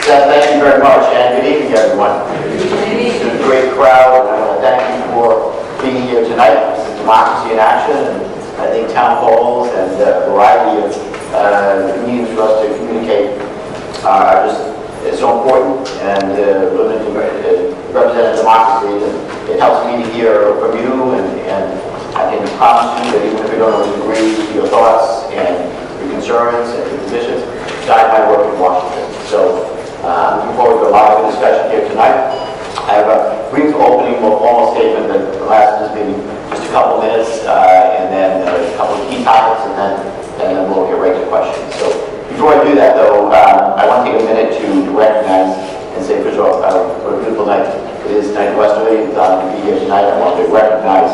Seth, thank you very much, and good evening, everyone. It's been a great crowd, and I want to thank you for being here tonight. This is Democracy in Action, and I think town halls and a variety of means for us to communicate are just so important, and living in representative democracy, and it helps me to hear from you, and I can promise you that even if we don't always agree with your thoughts and your concerns and your positions, guide my work in Washington. So I'm looking forward to a lot of discussion here tonight. I have a brief opening, more formal statement that will last just maybe just a couple minutes, and then a couple of key topics, and then we'll get right to questions. So before I do that, though, I want to take a minute to recognize and say, first of all, what a beautiful night it is tonight in Westerly. It's honored to be here tonight. I want to recognize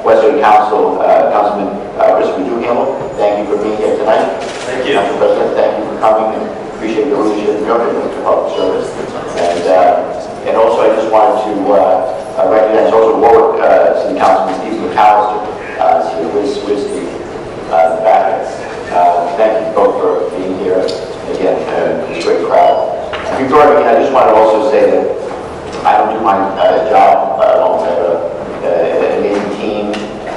Westerly Council, Councilman Christopher Duhamel. Thank you for being here tonight. Thank you. Council President, thank you for coming, and appreciate your leadership and your commitment to public service. And also, I just wanted to recognize also Warwick City Councilman Steve McAllister, with Steve in the back. Thank you both for being here. Again, it's a great crowd. Before I begin, I just want to also say that I don't do my job alone. I have an amazing team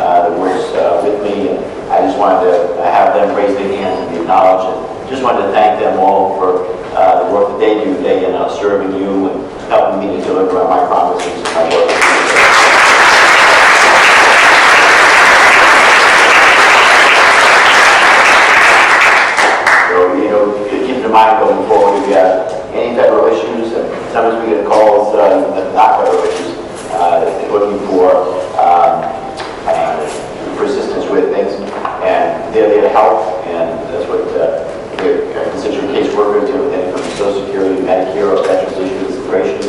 that works with me, and I just wanted to have them raise their hands and be acknowledged. And just wanted to thank them all for the work that they do day in, serving you and helping me to deliver on my promises and my work. So, keep in mind going forward, if you have any federal issues, and sometimes we get calls not federal issues, looking for persistence with things, and they're there to help, and that's what constituent caseworkers deal with, anything from Social Security, Medicare, or veterans issues, immigration.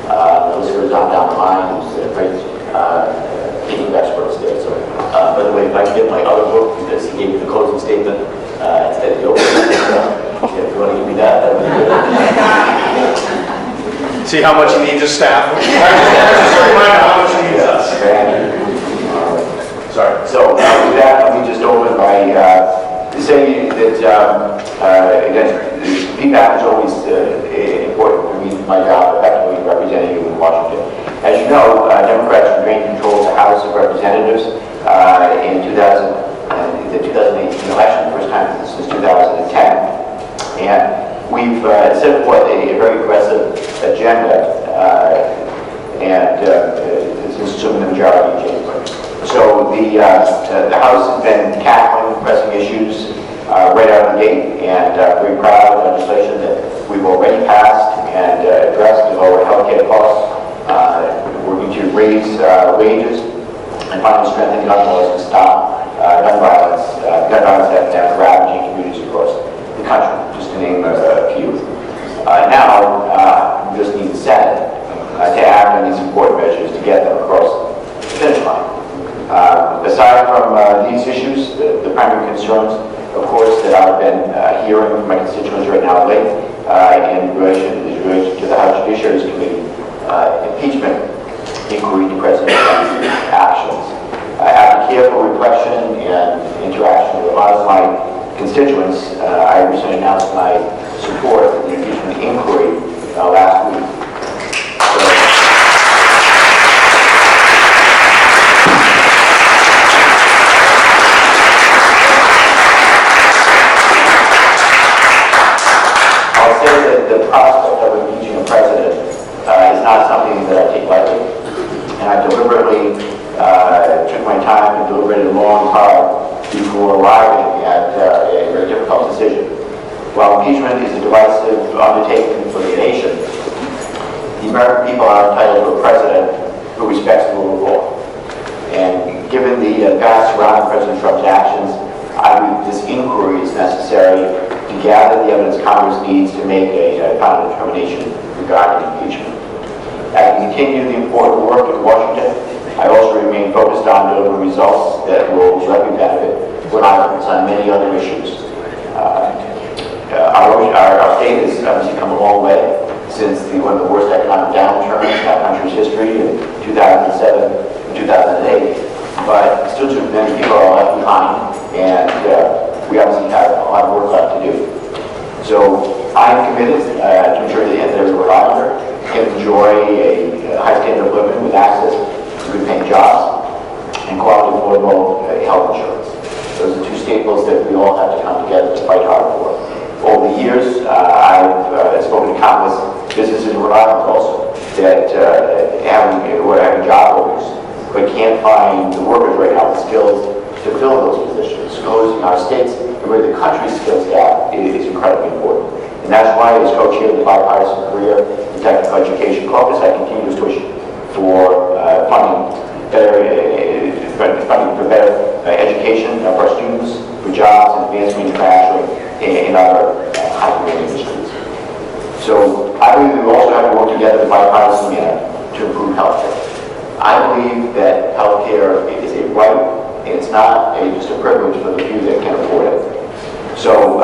The list goes on down the line. There's a great team of experts there. So, by the way, if I can get my other book, because he gave me the closing statement instead of the opening statement. If you want to give me that, that would be good. See how much he needs his staff. Just a reminder how much he needs us. Sorry. So with that, let me just open by saying that again, feedback is always important for me, my job, effectively representing you in Washington. As you know, Democrats regained control of the House of Representatives in the 2018 election, first time since 2010. And we've set forth a very aggressive agenda, and this is assuming the majority in January. So the House has been tackling pressing issues right out of the gate, and very proud of legislation that we've already passed and addressed to lower healthcare costs, working to raise wages, and finally strengthen gun laws to stop gun violence that's ravaging communities across the country, just to name a few. Now, we just need the Senate to act on these important measures to get them across the finish line. Aside from these issues, the primary concerns, of course, that I've been hearing from my constituents right now late in relation to the House Judiciary Committee impeachment inquiry to President Trump's actions. After careful reflection and interaction with a lot of my constituents, I recently announced my support for the impeachment inquiry last week. I'll say that the prospect of impeaching a president is not something that I take lightly, and I deliberately took my time and deliberated long and hard before arriving at a very difficult decision. While impeachment is a divisive undertaking for the nation, the American people are entitled to a president who respects the rule of law. And given the facts surrounding President Trump's actions, I believe this inquiry is necessary to gather the evidence Congress needs to make a final determination regarding impeachment. As we continue the important work in Washington, I also remain focused on delivering results that will directly benefit Rhode Island on many other issues. Our state has obviously come a long way since one of the worst economic downturns in our country's history in 2007 and 2008. But still too many people are left behind, and we obviously have a lot of work left to do. So I am committed to ensure that every Rhode Islander can enjoy a high standard of living with access to good paying jobs and quality affordable health insurance. Those are two staples that we all have to come together to fight hard for. Over the years, I've spoken to countless businesses in Rhode Island also that who are having job openings but can't find the workers right now with skills to fill those positions. Closing our states and really the country's skills gap is incredibly important. And that's why, as co-chair of the bipartisan career and technical education caucus, I continue to push for funding for better education for our students, for jobs and advanced manufacturing and other high-growth industries. So I believe we also have to work together in a bipartisan manner to improve healthcare. I believe that healthcare is a right, and it's not just a privilege for the few that can afford it. So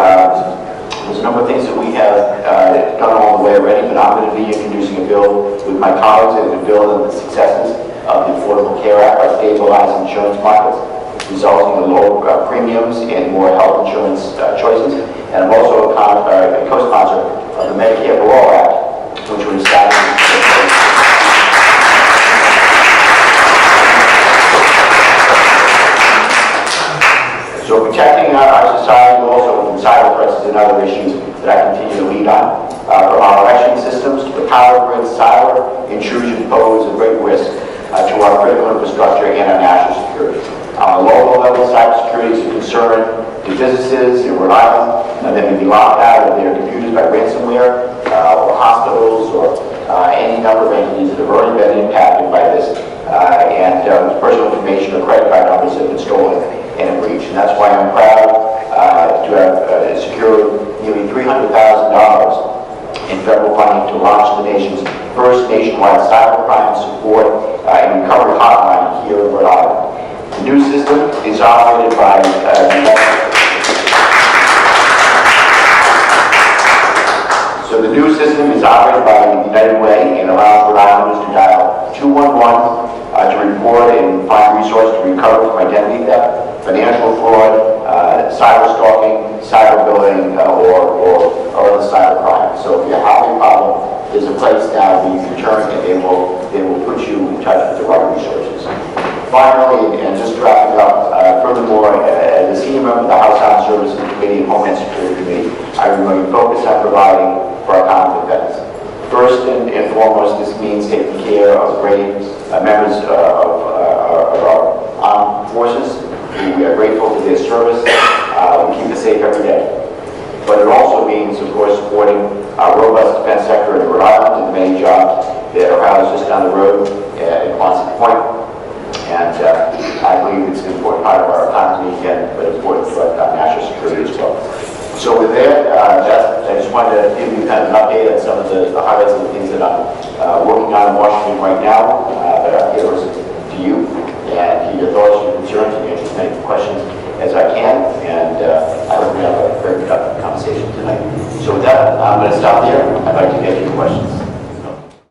there's a number of things that we have done along the way already, but I'm going to be introducing a bill with my colleagues and to build on the successes of the Affordable Care Act by stabilizing insurance markets, resulting in lower premiums and more health insurance choices. And I'm also a co-sponsor of the Medicare for All Act, which was established. So protecting our society also from cyber threats is another issue that I continue to lead on. From our election systems to the power grid, cyber intrusion pose a great risk to our critical infrastructure and our national security. On a local level, cybersecurity is a concern to businesses in Rhode Island that may be locked out of their computers by ransomware, or hospitals, or any number of entities that have already been impacted by this, and personal information or credit card numbers have been stolen and breached. And that's why I'm proud to have secured nearly $300,000 in federal funding to launch the nation's first nationwide cybercrime support and recovery hotline here in Rhode Island. The new system is operated by the United Way and allows Rhode Islanders to dial 211 to report and find resources to recover from identity theft, financial fraud, cyber stalking, cyber bullying, or other cyber crime. So if you have a problem, there's a place now where you can turn and they will put you in touch with the right resources. Finally, and just wrapping up, furthermore, as a senior member of the House Armed Services Committee and Homeland Security Committee, I remain focused on providing for our common defense. First and foremost, this means taking care of the brave members of our armed forces. We are grateful for their service. We keep us safe every day. But it also means, of course, supporting our robust defense sector in Rhode Island and the many jobs that are housed just down the road in Quonset Point. And I believe it's an important part of our economy, again, but important for our national security as well. So with that, I just wanted to give you kind of an update on some of the highlights of the things that I'm working on in Washington right now. But I'll give it to you and hear your thoughts, your concerns, and answer any questions.